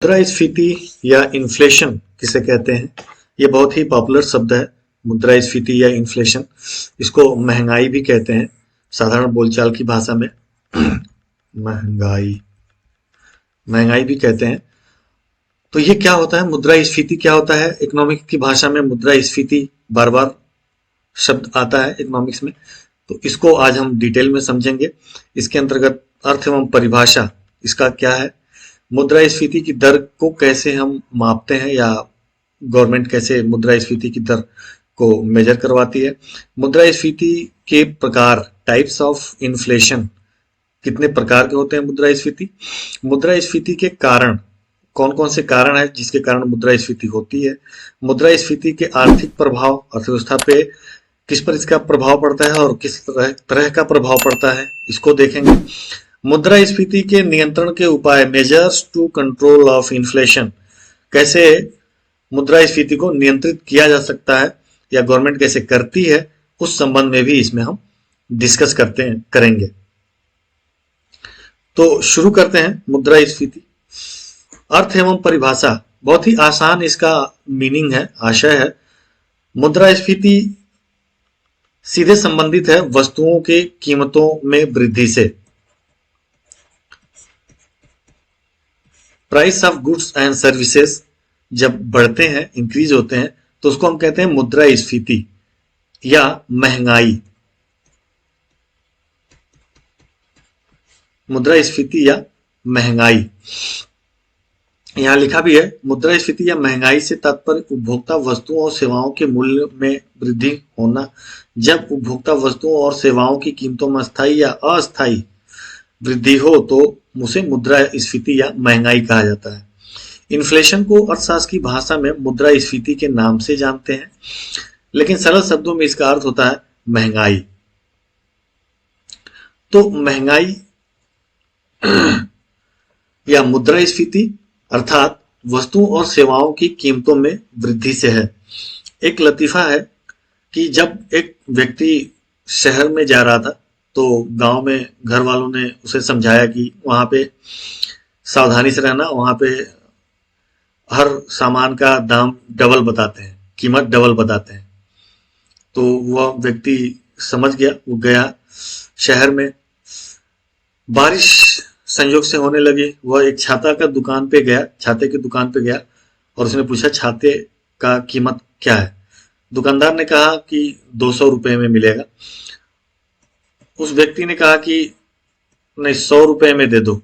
मुद्रास्फीति या इन्फ्लेशन किसे कहते हैं, ये बहुत ही पॉपुलर शब्द है। मुद्रास्फीति या इन्फ्लेशन, इसको महंगाई भी कहते हैं साधारण बोलचाल की भाषा में। महंगाई महंगाई भी कहते हैं। तो ये क्या होता है, मुद्रास्फीति क्या होता है? इकोनॉमिक्स की भाषा में मुद्रास्फीति बार बार शब्द आता है इकोनॉमिक्स में, तो इसको आज हम डिटेल में समझेंगे। इसके अंतर्गत अर्थ एवं परिभाषा इसका क्या है, मुद्रास्फीति की दर को कैसे हम मापते हैं या गवर्नमेंट कैसे मुद्रास्फीति की दर को मेजर करवाती है, मुद्रास्फीति के प्रकार, टाइप्स ऑफ इन्फ्लेशन, कितने प्रकार के होते हैं मुद्रास्फीति, मुद्रास्फीति के कारण, कौन कौन से कारण है जिसके कारण मुद्रास्फीति होती है, मुद्रास्फीति के आर्थिक प्रभाव अर्थव्यवस्था पे किस पर इसका प्रभाव पड़ता है और किस तरह का प्रभाव पड़ता है, इसको देखेंगे। मुद्रास्फीति के नियंत्रण के उपाय, measures to control of inflation, कैसे मुद्रास्फीति को नियंत्रित किया जा सकता है या गवर्नमेंट कैसे करती है, उस संबंध में भी इसमें हम डिस्कस करेंगे। तो शुरू करते हैं मुद्रास्फीति। अर्थ एवं परिभाषा, बहुत ही आसान इसका मीनिंग है, आशय है। मुद्रास्फीति सीधे संबंधित है वस्तुओं के कीमतों में वृद्धि से। Price of goods and services जब बढ़ते हैं, इंक्रीज होते हैं, तो उसको हम कहते हैं मुद्रास्फीति या महंगाई। मुद्रास्फीति या महंगाई, यहां लिखा भी है, मुद्रास्फीति या महंगाई से तात्पर्य उपभोक्ता वस्तुओं और सेवाओं के मूल्य में वृद्धि होना। जब उपभोक्ता वस्तुओं और सेवाओं की कीमतों में स्थायी या अस्थायी वृद्धि हो तो उसे मुद्रास्फीति या महंगाई कहा जाता है। इन्फ्लेशन को अर्थशास्त्र की भाषा में मुद्रास्फीति के नाम से जानते हैं, लेकिन सरल शब्दों में इसका अर्थ होता है महंगाई। तो महंगाई या मुद्रास्फीति अर्थात वस्तुओं और सेवाओं की कीमतों में वृद्धि से है। एक लतीफा है कि जब एक व्यक्ति शहर में जा रहा था तो गांव में घर वालों ने उसे समझाया कि वहां पे सावधानी से रहना, वहां पे हर सामान का दाम डबल बताते हैं, कीमत डबल बताते हैं। तो वह व्यक्ति समझ गया, वो गया शहर में। बारिश संयोग से होने लगी, वह एक छाता की दुकान पे गया और उसने पूछा छाते का कीमत क्या है। दुकानदार ने कहा कि 200 रुपए में मिलेगा। उस व्यक्ति ने कहा कि नहीं, 100 रुपए में दे दो।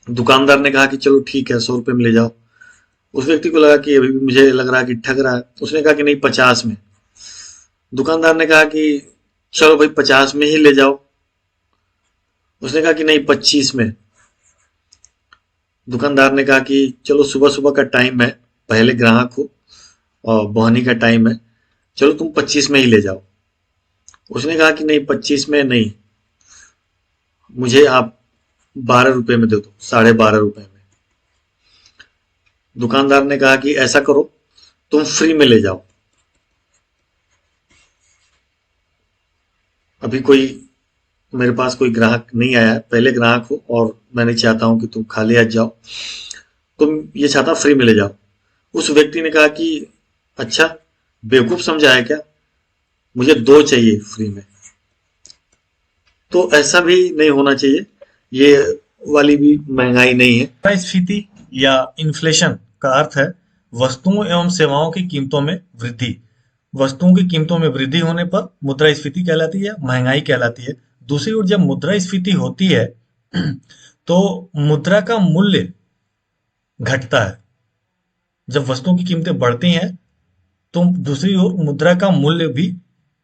दुकानदार ने कहा कि चलो ठीक है, 100 रुपए में ले जाओ। उस व्यक्ति को लगा कि अभी भी मुझे लग रहा है कि ठग रहा है। उसने कहा कि नहीं, 50 में। दुकानदार ने कहा कि चलो भाई 50 में ही ले जाओ। उसने कहा कि नहीं, 25 में। दुकानदार ने कहा कि चलो सुबह सुबह का टाइम है, पहले ग्राहक हो और बोहनी का टाइम है, चलो तुम 25 में ही ले जाओ। उसने कहा कि नहीं, 25 में नहीं, मुझे आप 12 रुपए में दे दो, 12.5 रुपए में। दुकानदार ने कहा कि ऐसा करो, तुम फ्री में ले जाओ। अभी मेरे पास कोई ग्राहक नहीं आया है, पहले ग्राहक हो और मैं नहीं चाहता हूं कि तुम खाली हाथ जाओ, तुम ये छाता फ्री में ले जाओ। उस व्यक्ति ने कहा कि अच्छा, बेवकूफ समझा है क्या, मुझे 2 चाहिए फ्री में। तो ऐसा भी नहीं होना चाहिए, ये वाली भी महंगाई नहीं है। मुद्रास्फीति या इन्फ्लेशन का अर्थ है वस्तुओं एवं सेवाओं की कीमतों में वृद्धि। वस्तुओं की कीमतों में वृद्धि होने पर मुद्रास्फीति कहलाती है, महंगाई कहलाती है। दूसरी ओर जब मुद्रास्फीति होती है तो मुद्रा का मूल्य घटता है। जब वस्तुओं की कीमतें बढ़ती हैं तो दूसरी ओर मुद्रा का मूल्य भी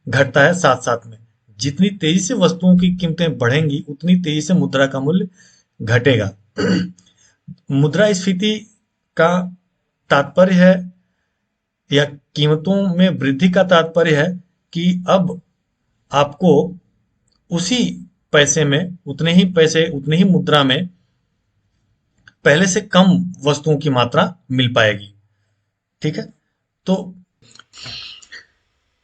घटता है साथ साथ में। जितनी तेजी से वस्तुओं की कीमतें बढ़ेंगी उतनी तेजी से मुद्रा का मूल्य घटेगा। मुद्रास्फीति का तात्पर्य है या कीमतों में वृद्धि का तात्पर्य है कि अब आपको उसी पैसे में, उतने ही मुद्रा में पहले से कम वस्तुओं की मात्रा मिल पाएगी। ठीक है, तो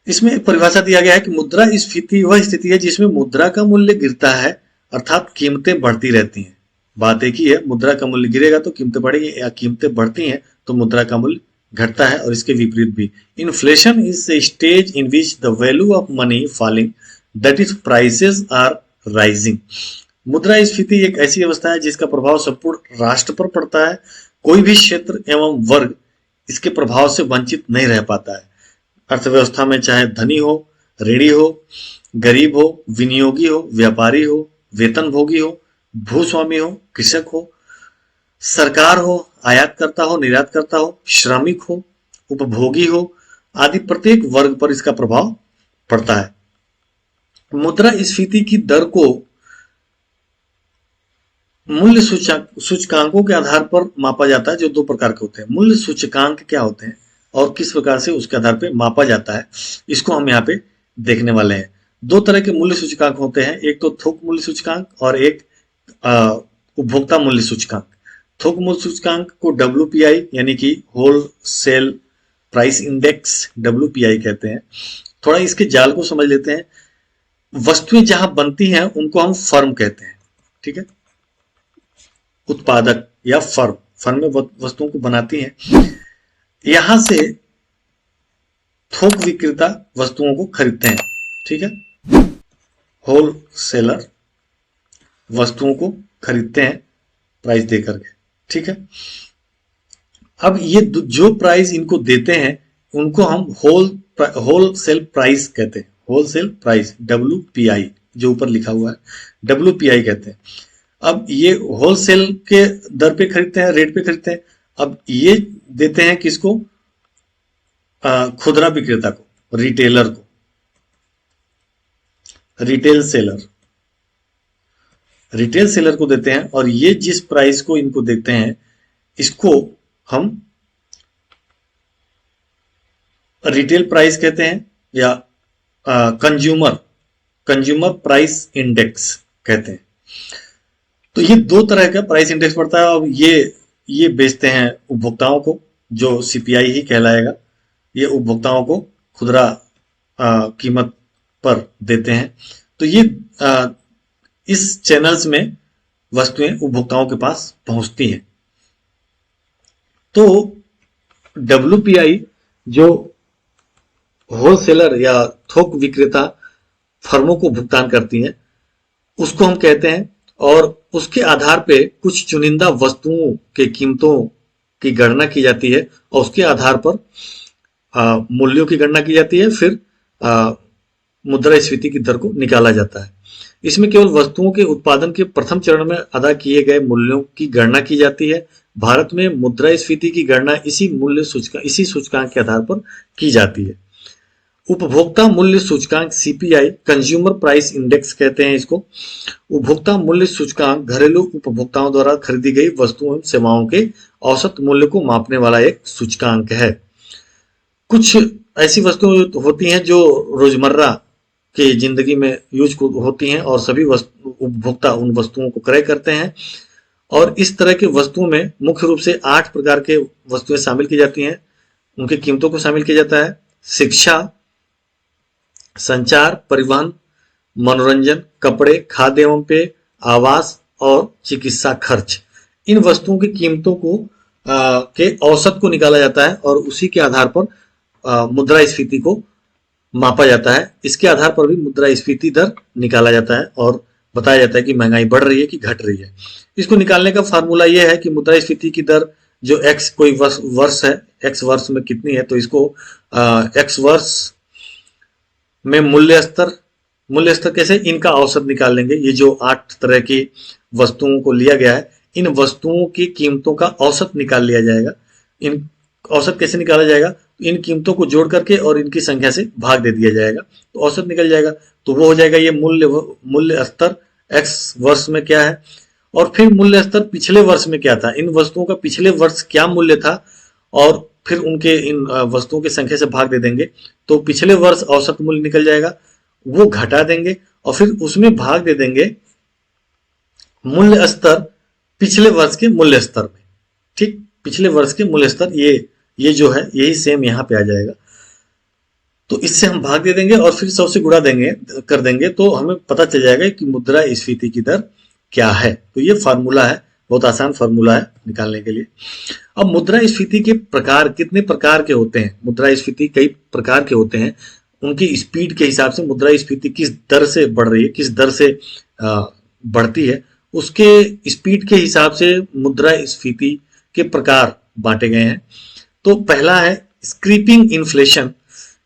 इसमें एक परिभाषा दिया गया है कि मुद्रास्फीति वह स्थिति है जिसमें मुद्रा का मूल्य गिरता है, अर्थात कीमतें बढ़ती रहती हैं। बात एक ही है, मुद्रा का मूल्य गिरेगा तो कीमतें बढ़ेगी, या कीमतें बढ़ती हैं तो मुद्रा का मूल्य घटता है, और इसके विपरीत भी। Inflation is a stage in which the value of money falling, that is prices are rising. मुद्रास्फीति एक ऐसी अवस्था है जिसका प्रभाव संपूर्ण राष्ट्र पर पड़ता है। कोई भी क्षेत्र एवं वर्ग इसके प्रभाव से वंचित नहीं रह पाता है। अर्थव्यवस्था में चाहे धनी हो, ऋणी हो, गरीब हो, विनियोगी हो, व्यापारी हो, वेतनभोगी हो, भूस्वामी हो, कृषक हो, सरकार हो, आयातकर्ता हो, निर्यातकर्ता हो, श्रमिक हो, उपभोगी हो, आदि प्रत्येक वर्ग पर इसका प्रभाव पड़ता है। मुद्रास्फीति की दर को मूल्य सूचकांकों के आधार पर मापा जाता है, जो दो प्रकार के होते हैं। मूल्य सूचकांक क्या होते हैं और किस प्रकार से उसके आधार पर मापा जाता है, इसको हम यहाँ पे देखने वाले हैं। दो तरह के मूल्य सूचकांक होते हैं, एक तो थोक मूल्य सूचकांक और एक उपभोक्ता मूल्य सूचकांक। थोक मूल्य सूचकांक को WPI यानी कि wholesale price index WPI कहते हैं। थोड़ा इसके जाल को समझ लेते हैं। वस्तुएं जहां बनती हैं उनको हम फर्म कहते हैं, ठीक है। उत्पादक या फर्म में वस्तुओं को बनाती हैं। यहां से थोक विक्रेता वस्तुओं को खरीदते हैं, ठीक है। होल सेलर वस्तुओं को खरीदते हैं प्राइस देकर के, ठीक है। अब ये जो प्राइस इनको देते हैं उनको हम होल सेल प्राइस कहते हैं। होल सेल प्राइस WPI जो ऊपर लिखा हुआ है WPI कहते हैं। अब ये होल सेल के दर पे खरीदते हैं, रेट पे खरीदते हैं। अब ये देते हैं किसको? खुदरा विक्रेता को, रिटेलर को, रिटेल सेलर को देते हैं। और ये जिस प्राइस को इनको देते हैं इसको हम रिटेल प्राइस कहते हैं या कंज्यूमर प्राइस इंडेक्स कहते हैं। तो ये दो तरह का प्राइस इंडेक्स पड़ता है। अब ये बेचते हैं उपभोक्ताओं को, जो CPI ही कहलाएगा। ये उपभोक्ताओं को खुदरा कीमत पर देते हैं। तो ये इस चैनल्स में वस्तुएं उपभोक्ताओं के पास पहुंचती हैं। तो WPI जो होलसेलर या थोक विक्रेता फर्मों को भुगतान करती हैं उसको हम कहते हैं, और उसके आधार पे कुछ चुनिंदा वस्तुओं के कीमतों की गणना की जाती है और उसके आधार पर मूल्यों की गणना की जाती है। फिर मुद्रास्फीति की दर को निकाला जाता है। इसमें केवल वस्तुओं के उत्पादन के प्रथम चरण में अदा किए गए मूल्यों की गणना की जाती है। भारत में मुद्रास्फीति की गणना इसी सूचकांक के आधार पर की जाती है। उपभोक्ता मूल्य सूचकांक CPI, कंज्यूमर प्राइस इंडेक्स कहते हैं इसको। उपभोक्ता मूल्य सूचकांक घरेलू उपभोक्ताओं द्वारा खरीदी गई वस्तुओं एवं सेवाओं के औसत मूल्य को मापने वाला एक सूचकांक है। कुछ ऐसी वस्तुएं होती हैं जो रोजमर्रा की जिंदगी में यूज होती हैं और सभी उपभोक्ता उन वस्तुओं को क्रय करते हैं। और इस तरह के वस्तुओं में मुख्य रूप से 8 प्रकार के वस्तुएं शामिल की जाती हैं। उनकी कीमतों को शामिल किया जाता है। शिक्षा, संचार, परिवहन, मनोरंजन, कपड़े, खाद्य एवं पेय, आवास और चिकित्सा खर्च। इन वस्तुओं की कीमतों को के औसत को निकाला जाता है और उसी के आधार पर मुद्रास्फीति को मापा जाता है। इसके आधार पर भी मुद्रास्फीति दर निकाला जाता है और बताया जाता है कि महंगाई बढ़ रही है कि घट रही है। इसको निकालने का फार्मूला यह है कि मुद्रास्फीति की दर जो x कोई वर्ष है, x वर्ष में कितनी है, तो इसको x वर्ष में मूल्य स्तर कैसे, इनका औसत निकाल लेंगे। ये जो 8 तरह की वस्तुओं को लिया गया है, इन वस्तुओं की कीमतों का औसत निकाल लिया जाएगा। इन औसत कैसे निकाला जाएगा? इन कीमतों को जोड़ करके और इनकी संख्या से भाग दे दिया जाएगा तो औसत निकल जाएगा। तो वो हो जाएगा ये मूल्य स्तर x वर्ष में क्या है, और फिर मूल्य स्तर पिछले वर्ष में क्या था, इन वस्तुओं का पिछले वर्ष क्या मूल्य था, और फिर उनके इन वस्तुओं की संख्या से भाग दे देंगे तो पिछले वर्ष औसत मूल्य निकल जाएगा। वो घटा देंगे और फिर उसमें भाग दे देंगे मूल्य स्तर पिछले वर्ष के मूल्य स्तर में। ठीक, पिछले वर्ष के मूल्य स्तर ये जो है यही सेम यहाँ पे आ जाएगा। तो इससे हम भाग दे देंगे और फिर 100 से गुणा कर देंगे तो हमें पता चल जाएगा कि मुद्रास्फीति की दर क्या है। तो ये फार्मूला है, बहुत आसान फार्मूला है निकालने के लिए। अब मुद्रास्फीति के प्रकार कितने प्रकार के होते हैं? मुद्रास्फीति कई प्रकार के होते हैं। उनकी स्पीड के हिसाब से मुद्रास्फीति किस दर से बढ़ रही है, किस दर से बढ़ती है, उसके स्पीड के हिसाब से मुद्रास्फीति के प्रकार बांटे गए हैं। तो पहला है स्क्रीपिंग इन्फ्लेशन,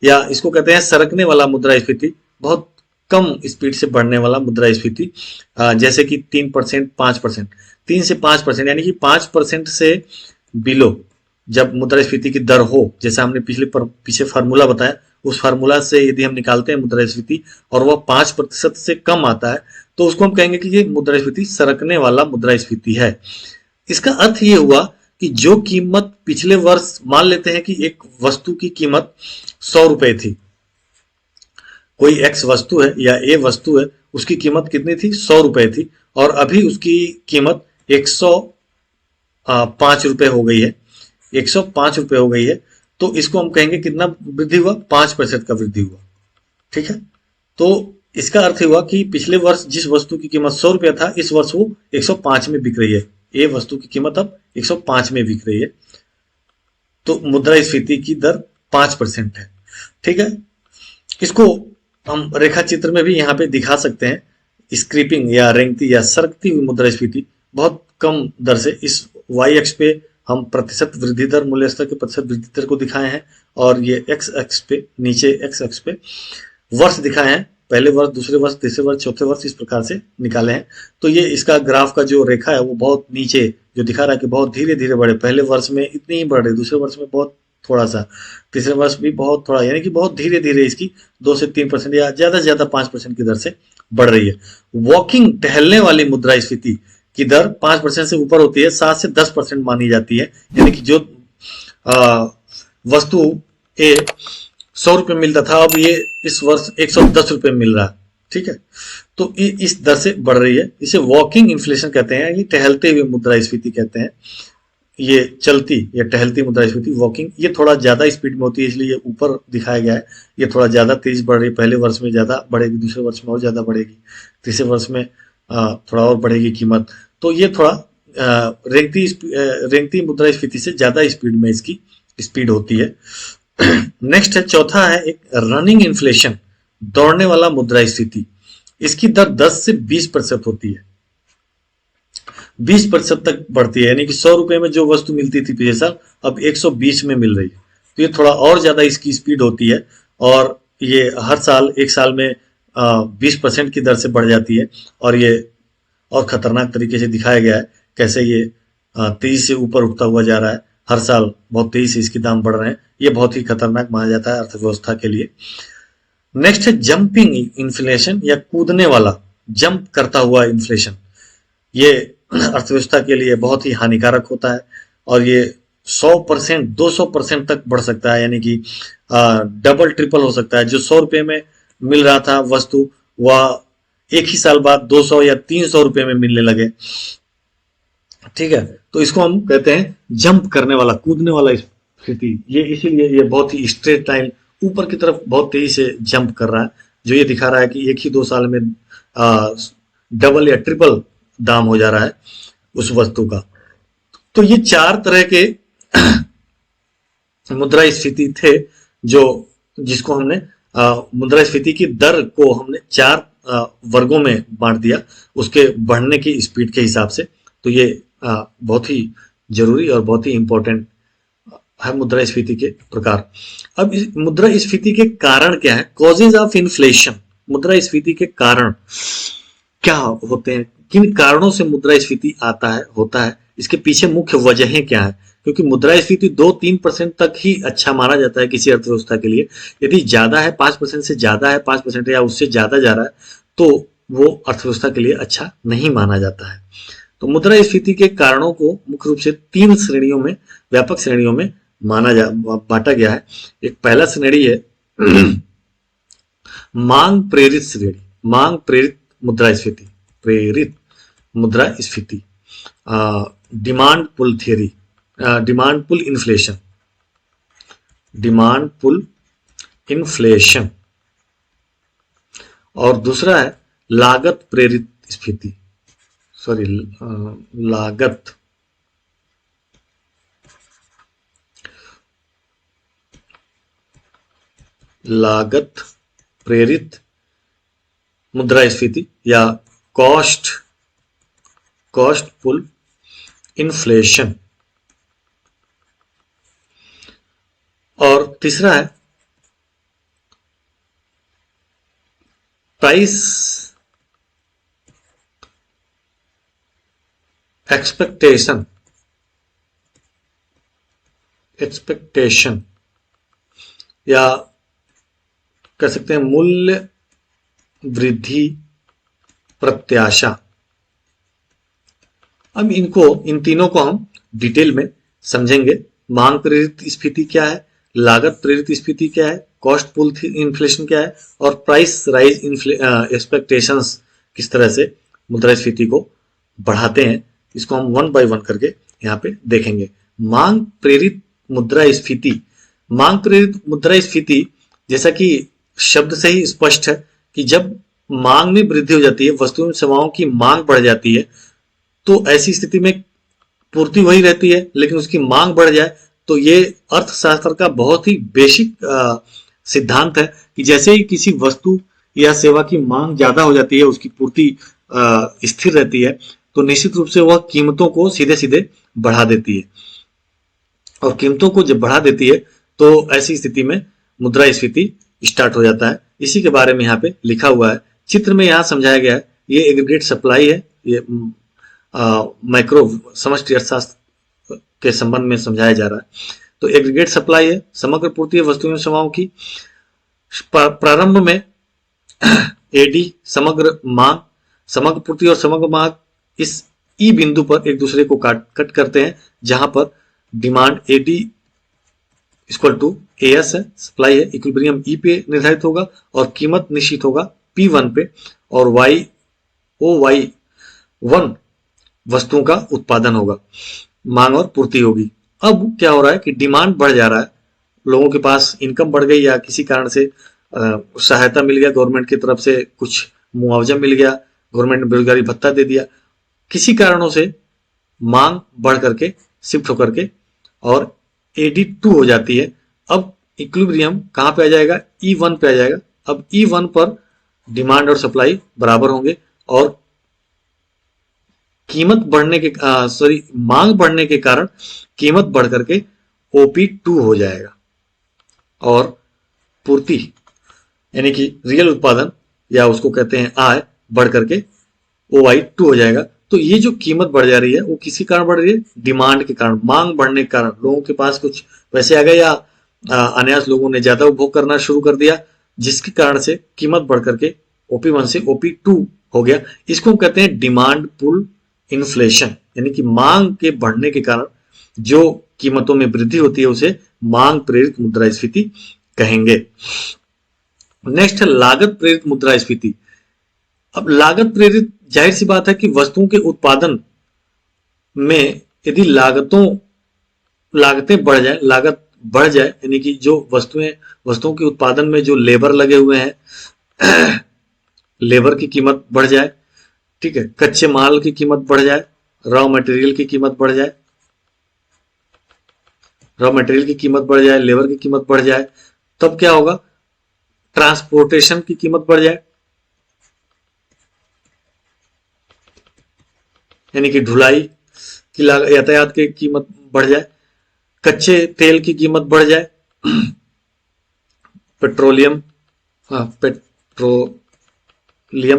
या इसको कहते हैं सरकने वाला मुद्रास्फीति, बहुत कम स्पीड से बढ़ने वाला मुद्रास्फीति, जैसे कि 3%, 5%, 3 से 5%, यानी कि 5% से बिलो जब मुद्रास्फीति की दर हो, जैसा हमने पीछे फार्मूला बताया, उस फार्मूला से यदि हम निकालते हैं मुद्रास्फीति और वह 5% से कम आता है, तो उसको हम कहेंगे कि ये मुद्रास्फीति सरकने वाला मुद्रास्फीति है। इसका अर्थ ये हुआ कि जो कीमत पिछले वर्ष, मान लेते हैं कि एक वस्तु की कीमत 100 रुपए थी, कोई एक्स वस्तु है या ए वस्तु है, उसकी कीमत कितनी थी? 100 रुपए थी, और अभी उसकी कीमत 105 रुपए हो गई है, 105 रुपए हो गई है। तो इसको हम कहेंगे कितना वृद्धि हुआ? 5% का वृद्धि हुआ। ठीक है, तो इसका अर्थ हुआ कि पिछले वर्ष जिस वस्तु की कीमत 100 रुपया था, इस वर्ष वो 105 में बिक रही है। ए वस्तु की कीमत अब 105 में बिक रही है, तो मुद्रास्फीति की दर 5% है। ठीक है, इसको हम रेखा चित्र में भी यहाँ पे दिखा सकते हैं। स्क्रीपिंग या रेंगती या सरकती हुई मुद्रास्फीति बहुत कम दर से, इस वाई अक्ष पे हम प्रतिशत वृद्धि दर, मूल्य स्तर के प्रतिशत वृद्धि दर को दिखाए हैं, और ये एक्स अक्ष पे, नीचे एक्स अक्ष पे वर्ष दिखाए हैं, पहले वर्ष, दूसरे वर्ष, तीसरे वर्ष, चौथे वर्ष, इस प्रकार से निकाले हैं। तो ये इसका ग्राफ का जो रेखा है वो बहुत नीचे जो दिखा रहा है कि बहुत धीरे धीरे बढ़े, पहले वर्ष में इतनी ही बढ़ रही, दूसरे वर्ष में बहुत थोड़ा सा, तीसरे वर्ष भी बहुत थोड़ा, यानी कि बहुत धीरे धीरे इसकी 2 से 3% या ज्यादा से ज्यादा 5% की दर से बढ़ रही है। वॉकिंग, टहलने वाली मुद्रास्फीति की दर 5% से ऊपर होती है, 7 से 10% मानी जाती है, यानी कि जो वस्तु ए 100 रुपये मिलता था, अब ये इस वर्ष 110 रुपये मिल रहा है। ठीक है, तो इस दर से बढ़ रही है। इसे वॉकिंग इन्फ्लेशन कहते हैं, ये टहलते हुए मुद्रास्फीति कहते हैं। ये चलती या टहलती मुद्रास्फीति, वॉकिंग, ये थोड़ा ज्यादा स्पीड में होती है, इसलिए ये ऊपर दिखाया गया है। ये थोड़ा ज्यादा तेज बढ़ रही है, पहले वर्ष में ज्यादा बढ़ेगी, दूसरे वर्ष में और ज्यादा बढ़ेगी, तीसरे वर्ष में थोड़ा और बढ़ेगी कीमत। तो ये थोड़ा रेंगती मुद्रास्फीति से ज्यादा स्पीड में इसकी स्पीड होती है। नेक्स्ट है, चौथा है एक रनिंग इन्फ्लेशन, दौड़ने वाला मुद्रास्फीति। इसकी दर 10 से 20% होती है, 20% तक बढ़ती है, यानी कि 100 रुपए में जो वस्तु मिलती थी पिछले साल, अब 120 में मिल रही है। तो ये थोड़ा और ज्यादा इसकी स्पीड होती है, और ये हर साल, एक साल में 20% की दर से बढ़ जाती है। और ये और खतरनाक तरीके से दिखाया गया है कैसे ये तेजी से ऊपर उठता हुआ जा रहा है, हर साल बहुत तेजी से इसके दाम बढ़ रहे हैं। ये बहुत ही खतरनाक माना जाता है अर्थव्यवस्था के लिए। नेक्स्ट है जंपिंग इन्फ्लेशन, या कूदने वाला, जंप करता हुआ इन्फ्लेशन। ये अर्थव्यवस्था के लिए बहुत ही हानिकारक होता है, और ये 100%, 200% तक बढ़ सकता है, यानी कि डबल ट्रिपल हो सकता है। जो 100 रुपए में मिल रहा था वस्तु, वह एक ही साल बाद 200 या 300 रुपए में मिलने लगे। ठीक है, तो इसको हम कहते हैं जंप करने वाला, कूदने वाला स्थिति। ये इसीलिए ये बहुत ही स्ट्रेट लाइन ऊपर की तरफ बहुत तेजी से जंप कर रहा है, जो ये दिखा रहा है कि एक ही 2 साल में डबल या ट्रिपल दाम हो जा रहा है उस वस्तु का। तो ये 4 तरह के मुद्रास्फीति थे, जो जिसको हमने मुद्रास्फीति की दर को हमने 4 वर्गों में बांट दिया, उसके बढ़ने की स्पीड के हिसाब से। तो ये बहुत ही जरूरी और बहुत ही इंपॉर्टेंट है मुद्रास्फीति के प्रकार। अब इस मुद्रास्फीति के कारण क्या है? कॉजेज ऑफ इन्फ्लेशन, मुद्रास्फीति के कारण क्या होते हैं, किन कारणों से मुद्रास्फीति आता है, होता है, इसके पीछे मुख्य वजहें क्या है? क्योंकि मुद्रास्फीति 2-3% तक ही अच्छा माना जाता है किसी अर्थव्यवस्था के लिए। यदि ज्यादा है, 5% से ज्यादा है, 5% या उससे ज्यादा जा रहा है, तो वो अर्थव्यवस्था के लिए अच्छा नहीं माना जाता है। तो मुद्रास्फीति के कारणों को मुख्य रूप से 3 श्रेणियों में, व्यापक श्रेणियों में बांटा गया है। एक पहला श्रेणी है मांग प्रेरित श्रेणी, मांग प्रेरित मुद्रास्फीति, प्रेरित मुद्रास्फीति, demand pull theory, demand pull inflation, demand pull inflation. और दूसरा है लागत प्रेरित सॉरी लागत लागत प्रेरित मुद्रास्फीति या कॉस्ट कॉस्ट पुल इन्फ्लेशन। और तीसरा है प्राइस एक्सपेक्टेशन एक्सपेक्टेशन या कह सकते हैं मूल्य वृद्धि प्रत्याशा। अब इन तीनों को हम डिटेल में समझेंगे। मांग प्रेरित स्फीति क्या है, लागत प्रेरित स्फीति क्या है, कॉस्ट पुल इन्फ्लेशन क्या है, और प्राइस राइज एक्सपेक्टेशंस किस तरह से मुद्रास्फीति को बढ़ाते हैं। इसको हम वन बाय वन करके यहाँ पे देखेंगे। मांग प्रेरित मुद्रास्फीति। मांग प्रेरित मुद्रास्फीति जैसा कि शब्द से ही स्पष्ट है कि जब मांग में वृद्धि हो जाती है, वस्तुओं एवं सेवाओं की मांग बढ़ जाती है, तो ऐसी स्थिति में पूर्ति वही रहती है लेकिन उसकी मांग बढ़ जाए, तो ये अर्थशास्त्र का बहुत ही बेसिक सिद्धांत है कि जैसे ही किसी वस्तु या सेवा की मांग ज्यादा हो जाती है, उसकी पूर्ति स्थिर रहती है, तो निश्चित रूप से वह कीमतों को सीधे सीधे बढ़ा देती है। और कीमतों को जब बढ़ा देती है तो ऐसी स्थिति में मुद्रास्फीति स्टार्ट हो जाता है। इसी के बारे में यहाँ पे लिखा हुआ है, चित्र में यहाँ समझाया गया है। ये एग्रीगेट सप्लाई है, ये माइक्रो समष्टि अर्थशास्त्र के संबंध में समझाया जा रहा है। तो एग्रीगेट सप्लाई है, समग्र पूर्ति है वस्तुओं एवं सेवाओं की। प्रारंभ में एडी समग्र मांग, समग्र पूर्ति और समग्र मांग इस ई बिंदु पर एक दूसरे को कट करते हैं, जहां पर demand AD equal to S है, सप्लाई है, इक्विलिब्रियम ई पे निर्धारित होगा और कीमत निश्चित होगा P1 पे, और OY1 वस्तुओं का उत्पादन होगा, मांग और पूर्ति होगी। अब क्या हो रहा है कि डिमांड बढ़ जा रहा है, लोगों के पास इनकम बढ़ गई या किसी कारण से सहायता मिल गया, गवर्नमेंट की तरफ से कुछ मुआवजा मिल गया, गवर्नमेंट ने बेरोजगारी भत्ता दे दिया, किसी कारणों से मांग बढ़ करके शिफ्ट होकर के और AD2 हो जाती है। अब इक्विलिब्रियम कहां पे आ जाएगा, E1 पे आ जाएगा। अब E1 पर डिमांड और सप्लाई बराबर होंगे और कीमत बढ़ने के मांग बढ़ने के कारण कीमत बढ़ करके OP2 हो जाएगा और पूर्ति यानी कि रियल उत्पादन या उसको कहते हैं आय बढ़ करके OI2 हो जाएगा। तो ये जो कीमत बढ़ जा रही है वो किसी कारण बढ़ रही है, डिमांड के कारण, मांग बढ़ने के कारण। लोगों के पास कुछ पैसे आ गए या अनायास लोगों ने ज्यादा उपभोग करना शुरू कर दिया, जिसके कारण से कीमत बढ़ करके OP1 से OP2 हो गया। इसको हम कहते हैं डिमांड पुल इन्फ्लेशन, यानी कि मांग के बढ़ने के कारण जो कीमतों में वृद्धि होती है उसे मांग प्रेरित मुद्रास्फीति कहेंगे। नेक्स्ट है लागत प्रेरित मुद्रास्फीति। अब लागत प्रेरित, जाहिर सी बात है कि वस्तुओं के उत्पादन में यदि लागतें बढ़ जाए, लागत बढ़ जाए, यानी कि जो वस्तुओं के उत्पादन में जो लेबर लगे हुए हैं लेबर की कीमत बढ़ जाए, ठीक है, कच्चे माल की कीमत बढ़ जाए, रॉ मटेरियल की कीमत बढ़ जाए, लेबर की कीमत बढ़ जाए, तब क्या होगा, ट्रांसपोर्टेशन की कीमत बढ़ जाए, यानी कि ढुलाई की यातायात की कीमत बढ़ जाए, कच्चे तेल की कीमत बढ़ जाए, पेट्रोलियम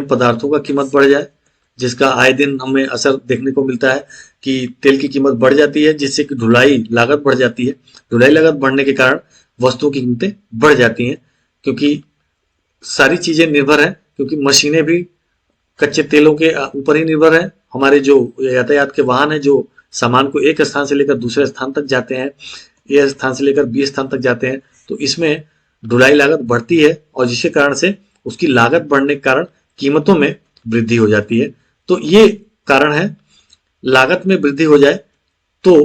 पदार्थों का कीमत बढ़ जाए, जिसका आए दिन हमें असर देखने को मिलता है कि तेल की कीमत बढ़ जाती है, जिससे कि ढुलाई लागत बढ़ जाती है। ढुलाई लागत बढ़ने के कारण वस्तुओं की कीमतें बढ़ जाती हैं, क्योंकि सारी चीजें निर्भर हैं, क्योंकि मशीनें भी कच्चे तेलों के ऊपर ही निर्भर है। हमारे जो यातायात के वाहन है, जो सामान को एक स्थान से लेकर दूसरे स्थान तक जाते हैं, ए स्थान से लेकर बी स्थान तक जाते हैं, तो इसमें ढुलाई लागत बढ़ती है और जिसके कारण से उसकी लागत बढ़ने के कारण कीमतों में वृद्धि हो जाती है। तो ये कारण है, लागत में वृद्धि हो जाए तो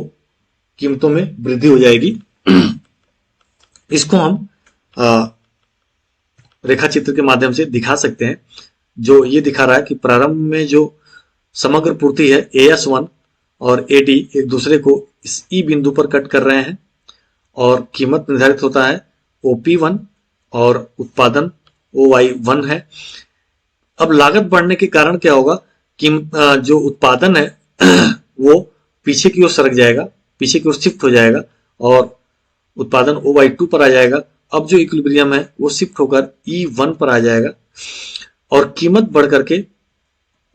कीमतों में वृद्धि हो जाएगी। इसको हम रेखा चित्र के माध्यम से दिखा सकते हैं, जो ये दिखा रहा है कि प्रारंभ में जो समग्र पूर्ति है AS1 और AD एक दूसरे को इस E बिंदु पर कट कर रहे हैं और कीमत निर्धारित होता है OP1 और उत्पादन OY1 है। अब लागत बढ़ने के कारण क्या होगा, जो उत्पादन है वो पीछे की ओर सरक जाएगा, पीछे की ओर शिफ्ट हो जाएगा और उत्पादन OY2 पर आ जाएगा। अब जो इक्विलिब्रियम है वो शिफ्ट होकर E1 पर आ जाएगा और कीमत बढ़ करके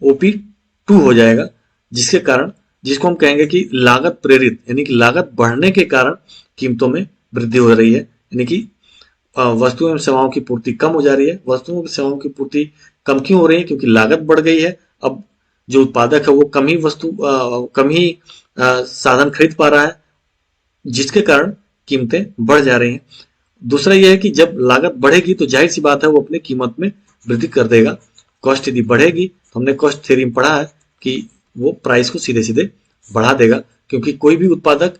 OP2 हो जाएगा, जिसके कारण, जिसको हम कहेंगे कि लागत प्रेरित, यानी कि लागत बढ़ने के कारण कीमतों में वृद्धि हो रही है, यानी कि वस्तुओं एवं सेवाओं की पूर्ति कम हो जा रही है। वस्तुओं की सेवाओं की पूर्ति कम क्यों हो रही है, क्योंकि लागत बढ़ गई है। अब जो उत्पादक है वो कम ही साधन खरीद पा रहा है, जिसके कारण कीमतें बढ़ जा रही हैं। दूसरा यह है कि जब लागत बढ़ेगी तो जाहिर सी बात है वो अपनी कीमत में वृद्धि कर देगा। कॉस्ट यदि बढ़ेगी तो हमने कॉस्ट थ्योरी में पढ़ा है कि वो प्राइस को सीधे सीधे बढ़ा देगा, क्योंकि कोई भी उत्पादक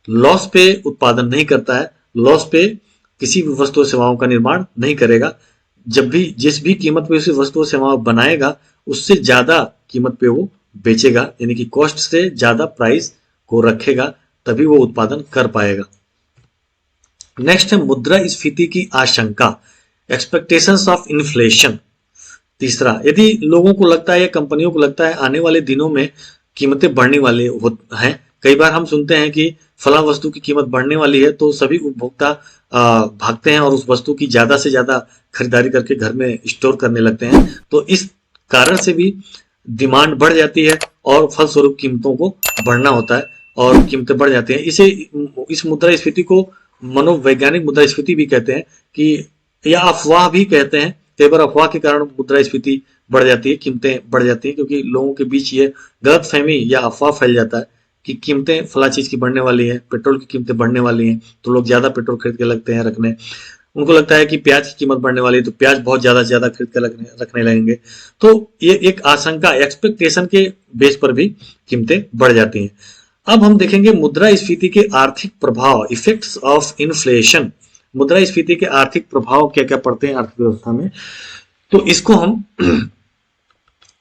लॉस पे उत्पादन नहीं करता है, लॉस पे किसी भी वस्तु और सेवाओं का निर्माण नहीं करेगा। जब भी जिस भी कीमत पे उसे वस्तु और सेवाओं बनाएगा उससे ज्यादा कीमत पे वो बेचेगा, यानी कि कॉस्ट से ज्यादा प्राइस को रखेगा, तभी वो उत्पादन कर पाएगा। नेक्स्ट है मुद्रास्फीति की आशंका, एक्सपेक्टेशंस ऑफ इन्फ्लेशन। तीसरा, यदि लोगों को लगता है या कंपनियों को लगता है आने वाले दिनों में कीमतें बढ़ने वाले हैं, कई बार हम सुनते हैं कि फला वस्तु की कीमत बढ़ने वाली है तो सभी उपभोक्ता भागते हैं और उस वस्तु की ज्यादा से ज्यादा खरीदारी करके घर में स्टोर करने लगते हैं। तो इस कारण से भी डिमांड बढ़ जाती है और फलस्वरूप कीमतों को बढ़ना होता है और कीमतें बढ़ जाती हैं। इस मुद्रास्फीति को मनोवैज्ञानिक मुद्रास्फीति भी कहते हैं कि, या अफवाह भी कहते हैं। कई बार अफवाह के कारण मुद्रास्फीति बढ़ जाती है, कीमतें बढ़ जाती हैं, क्योंकि लोगों के बीच ये गलतफहमी या अफवाह फैल जाता है कि कीमतें फला चीज की बढ़ने वाली है, पेट्रोल की कीमतें बढ़ने वाली हैं तो लोग ज्यादा पेट्रोल खरीद के लगते हैं रखने। उनको लगता है कि प्याज की कीमत बढ़ने वाली है तो प्याज बहुत ज्यादा से ज्यादा खरीद के रखने लगेंगे। तो ये एक आशंका, एक्सपेक्टेशन के बेस पर भी कीमतें बढ़ जाती हैं। अब हम देखेंगे मुद्रास्फीति के आर्थिक प्रभाव, इफेक्ट्स ऑफ इन्फ्लेशन। मुद्रास्फीति के आर्थिक प्रभाव क्या क्या पड़ते हैं अर्थव्यवस्था में, तो इसको हम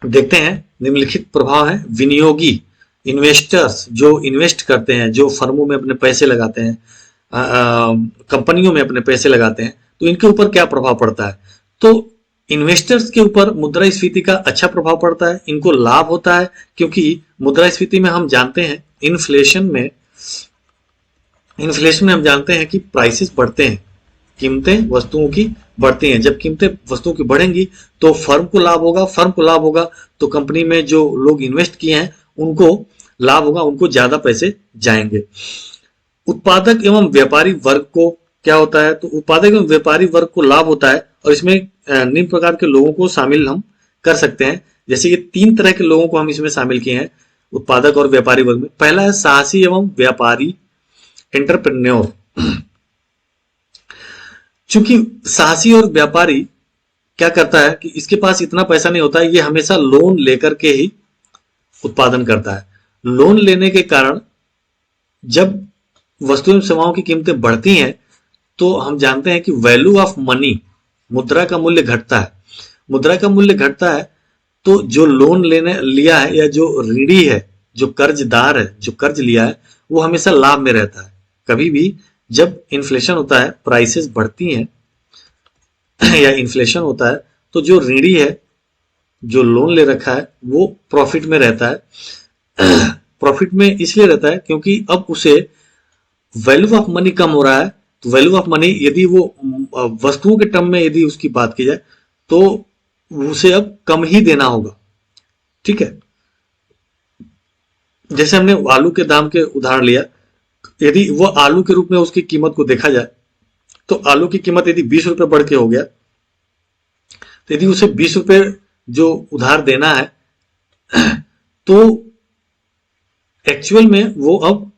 देखते हैं। निम्नलिखित प्रभाव है। विनियोगी, इन्वेस्टर्स जो इन्वेस्ट करते हैं, जो फर्मों में अपने पैसे लगाते हैं, कंपनियों में अपने पैसे लगाते हैं, तो इनके ऊपर क्या प्रभाव पड़ता है। तो इन्वेस्टर्स के ऊपर मुद्रास्फीति का अच्छा प्रभाव पड़ता है, इनको लाभ होता है, क्योंकि मुद्रास्फीति में हम जानते हैं, इन्फ्लेशन में हम जानते हैं कि प्राइसेस बढ़ते हैं, कीमतें वस्तुओं की बढ़ती हैं। जब कीमतें वस्तुओं की बढ़ेंगी तो फर्म को लाभ होगा, फर्म को लाभ होगा तो कंपनी में जो लोग इन्वेस्ट किए हैं उनको लाभ होगा, उनको ज्यादा पैसे जाएंगे। उत्पादक एवं व्यापारी वर्ग को क्या होता है, तो उत्पादक एवं व्यापारी वर्ग को लाभ होता है और इसमें निम्न प्रकार के लोगों को शामिल हम कर सकते हैं। जैसे ये 3 तरह के लोगों को हम इसमें शामिल किए हैं उत्पादक और व्यापारी वर्ग में। पहला है साहसी एवं व्यापारी, एंटरप्रेन्योर। चूंकि साहसी और व्यापारी क्या करता है कि इसके पास इतना पैसा नहीं होता है, ये हमेशा लोन लेकर के ही उत्पादन करता है। लोन लेने के कारण जब वस्तु एवं सेवाओं की कीमतें बढ़ती हैं तो हम जानते हैं कि वैल्यू ऑफ मनी, मुद्रा का मूल्य घटता है। मुद्रा का मूल्य घटता है तो जो लोन लिया है या जो ऋणी है, जो कर्जदार है, जो कर्ज लिया है, वो हमेशा लाभ में रहता है। कभी भी जब इन्फ्लेशन होता है, प्राइसेस बढ़ती हैं या इन्फ्लेशन होता है, तो जो ऋणी है, जो लोन ले रखा है, वो प्रॉफिट में रहता है। प्रॉफिट में इसलिए रहता है क्योंकि अब उसे वैल्यू ऑफ मनी कम हो रहा है। तो वैल्यू ऑफ मनी यदि वो वस्तुओं के टर्म में यदि उसकी बात की जाए तो उसे अब कम ही देना होगा। ठीक है, जैसे हमने आलू के दाम के उदाहरण लिया, यदि वो आलू के रूप में उसकी कीमत को देखा जाए तो आलू की कीमत यदि 20 रुपए बढ़ के हो गया तो यदि उसे 20 रुपए जो उधार देना है तो एक्चुअल में वो अब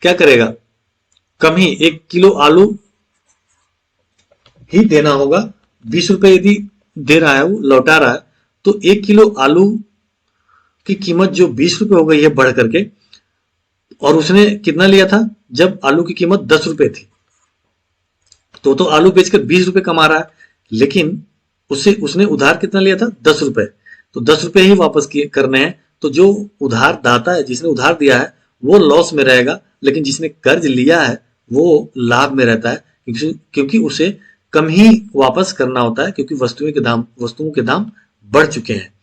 क्या करेगा, कम ही 1 किलो आलू ही देना होगा। 20 रुपए यदि दे रहा है, वो लौटा रहा है, तो 1 किलो आलू की कीमत जो 20 रुपए हो गई है बढ़ करके, और उसने कितना लिया था जब आलू की कीमत 10 रुपए थी, तो आलू बेचकर 20 रुपए कमा रहा है, लेकिन उसने उधार कितना लिया था, 10 रुपए। तो 10 रुपए ही वापस करने हैं, तो जो उधार दाता है, जिसने उधार दिया है, वो लॉस में रहेगा, लेकिन जिसने कर्ज लिया है वो लाभ में रहता है, क्योंकि उसे कम ही वापस करना होता है, क्योंकि वस्तुओं के दाम बढ़ चुके हैं।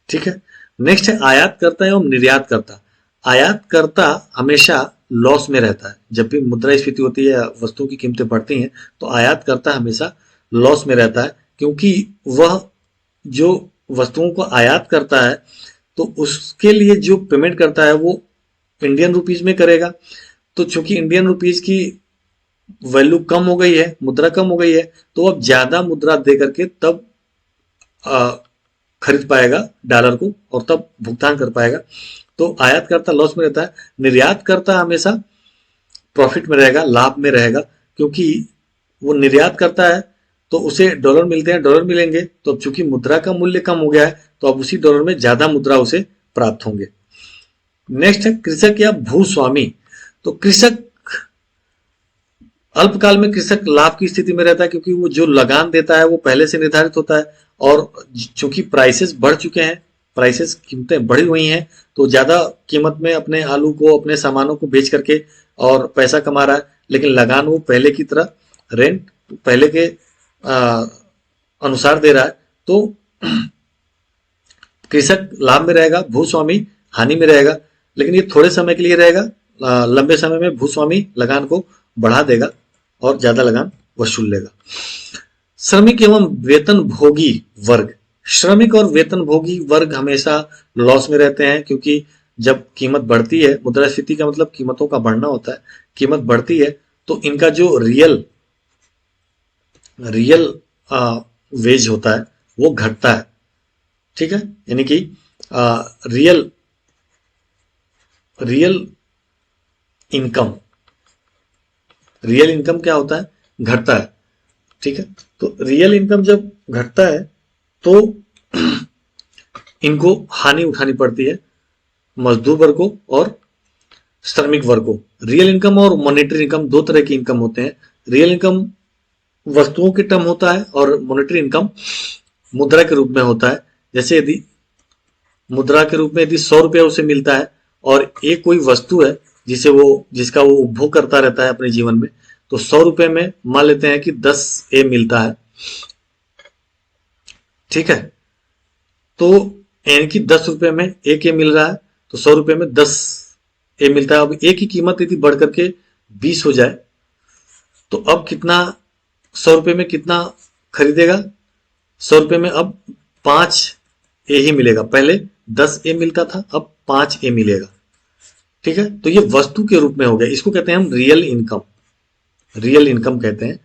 ठीक है। नेक्स्ट है आयातकर्ता एवं निर्यातकर्ता। आयातकर्ता हमेशा लॉस में रहता है। जब भी मुद्रास्फीति होती है, वस्तुओं की कीमतें बढ़ती हैं, तो आयातकर्ता हमेशा लॉस में रहता है, क्योंकि वह जो वस्तुओं को आयात करता है तो उसके लिए जो पेमेंट करता है वो इंडियन रुपीज में करेगा। तो चूंकि इंडियन रुपीज की वैल्यू कम हो गई है, मुद्रा कम हो गई है, तो अब ज्यादा मुद्रा दे करके तब खरीद पाएगा डॉलर को और तब भुगतान कर पाएगा। तो आयातकर्ता लॉस में रहता है। निर्यातकर्ता हमेशा प्रॉफिट में रहेगा, लाभ में रहेगा, क्योंकि वो निर्यात करता है तो उसे डॉलर मिलते हैं, डॉलर मिलेंगे, तो अब चूंकि मुद्रा का मूल्य कम हो गया है तो अब उसी डॉलर में ज्यादा मुद्रा उसे प्राप्त होंगे। नेक्स्ट है कृषक या भूस्वामी। तो कृषक अल्पकाल में कृषक लाभ की स्थिति में रहता है, क्योंकि वो जो लगान देता है वो पहले से निर्धारित होता है, और चूंकि प्राइसेस बढ़ चुके हैं, प्राइसेस कीमतें बढ़ी हुई हैं, तो ज्यादा कीमत में अपने आलू को, अपने सामानों को बेच करके और पैसा कमा रहा है, लेकिन लगान वो पहले की तरह रेंट पहले के अनुसार दे रहा है। तो कृषक लाभ में रहेगा, भूस्वामी हानि में रहेगा, लेकिन ये थोड़े समय के लिए रहेगा। लंबे समय में भूस्वामी लगान को बढ़ा देगा और ज्यादा लगान वसूल लेगा। श्रमिक एवं वेतन भोगी वर्ग। श्रमिक और वेतन भोगी वर्ग हमेशा लॉस में रहते हैं, क्योंकि जब कीमत बढ़ती है, मुद्रास्फीति का मतलब कीमतों का बढ़ना होता है, कीमत बढ़ती है तो इनका जो रियल वेज होता है वो घटता है। ठीक है, यानी कि रियल इनकम क्या होता है, घटता है। ठीक है, तो रियल इनकम जब घटता है तो इनको हानि उठानी पड़ती है, मजदूर वर्ग को और श्रमिक वर्ग को। रियल इनकम और मॉनेटरी इनकम दो तरह की इनकम होते हैं। रियल इनकम वस्तुओं के टर्म होता है और मॉनेटरी इनकम मुद्रा के रूप में होता है। जैसे यदि मुद्रा के रूप में यदि 100 रुपया उसे मिलता है और एक कोई वस्तु है जिसका वो उपभोग करता रहता है अपने जीवन में, तो 100 रुपए में मान लेते हैं कि 10 ए मिलता है। ठीक है, तो यानी कि 10 रुपए में एक ए मिल रहा है, तो 100 रुपए में 10 ए मिलता है। अब एक की कीमत यदि बढ़ करके 20 हो जाए तो अब कितना, 100 रुपए में कितना खरीदेगा, 100 रुपए में अब 5 ए ही मिलेगा। पहले 10 ए मिलता था, अब 5 ए मिलेगा। ठीक है, तो ये वस्तु के रूप में हो गया। इसको कहते हैं हम रियल इनकम कहते हैं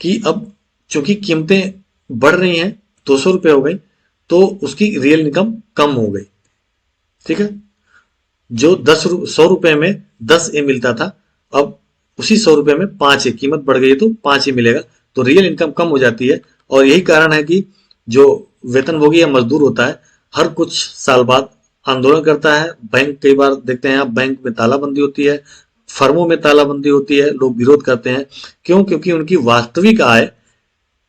कि अब चूंकि कीमतें बढ़ रही हैं, 200 रुपए हो गई, तो उसकी रियल इनकम कम हो गई। ठीक है, जो 100 रुपए में 10 ए मिलता था, अब उसी 100 रुपए में 5 ए, कीमत बढ़ गई तो 5 ए मिलेगा, तो रियल इनकम कम हो जाती है। और यही कारण है कि जो वेतनभोगी या मजदूर होता है, हर कुछ साल बाद आंदोलन करता है। बैंक, कई बार देखते हैं आप, बैंक में तालाबंदी होती है, फर्मों में तालाबंदी होती है, लोग विरोध करते हैं। क्यों? क्योंकि उनकी वास्तविक आय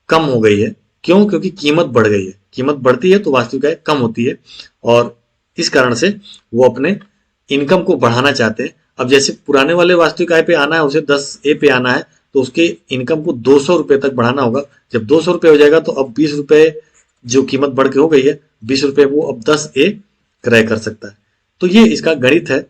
कम हो गई है। क्यों? क्योंकि कीमत बढ़ गई है। कीमत बढ़ती है तो वास्तविक आय कम होती है, और इस कारण से वो अपने इनकम को बढ़ाना चाहते हैं। अब जैसे पुराने वाले वास्तविक आय पे आना है, उसे 10 ए पे आना है, तो उसके इनकम को 200 रुपए तक बढ़ाना होगा। जब 200 रुपए हो जाएगा तो अब 20 रुपए जो कीमत बढ़ के हो गई है, 20 रुपए वो अब 10 ए क्रय कर सकता है। तो ये इसका गणित है,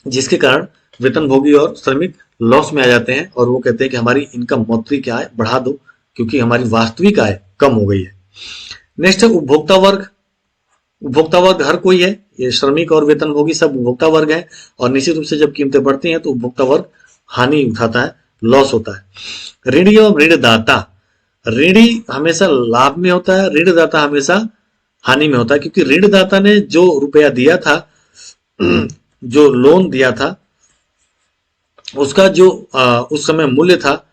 जिसके कारण वेतनभोगी और श्रमिक लॉस में आ जाते हैं और वो कहते हैं कि हमारी इनकम, मौद्रिक आय बढ़ा दो, क्योंकि हमारी वास्तविक आय कम हो गई है। नेक्स्ट है उपभोक्ता वर्ग। उपभोक्ता वर्ग हर कोई है, ये श्रमिक और वेतनभोगी सब उपभोक्ता वर्ग है, और निश्चित रूप से जब कीमतें बढ़ती हैं तो उपभोक्ता वर्ग हानि उठाता है, लॉस होता है। ऋणी एवं ऋणदाता। ऋणी हमेशा लाभ में होता है, ऋणदाता हमेशा हानि में होता है, क्योंकि ऋणदाता ने जो रुपया दिया था, जो लोन दिया था, उसका जो उस समय मूल्य था,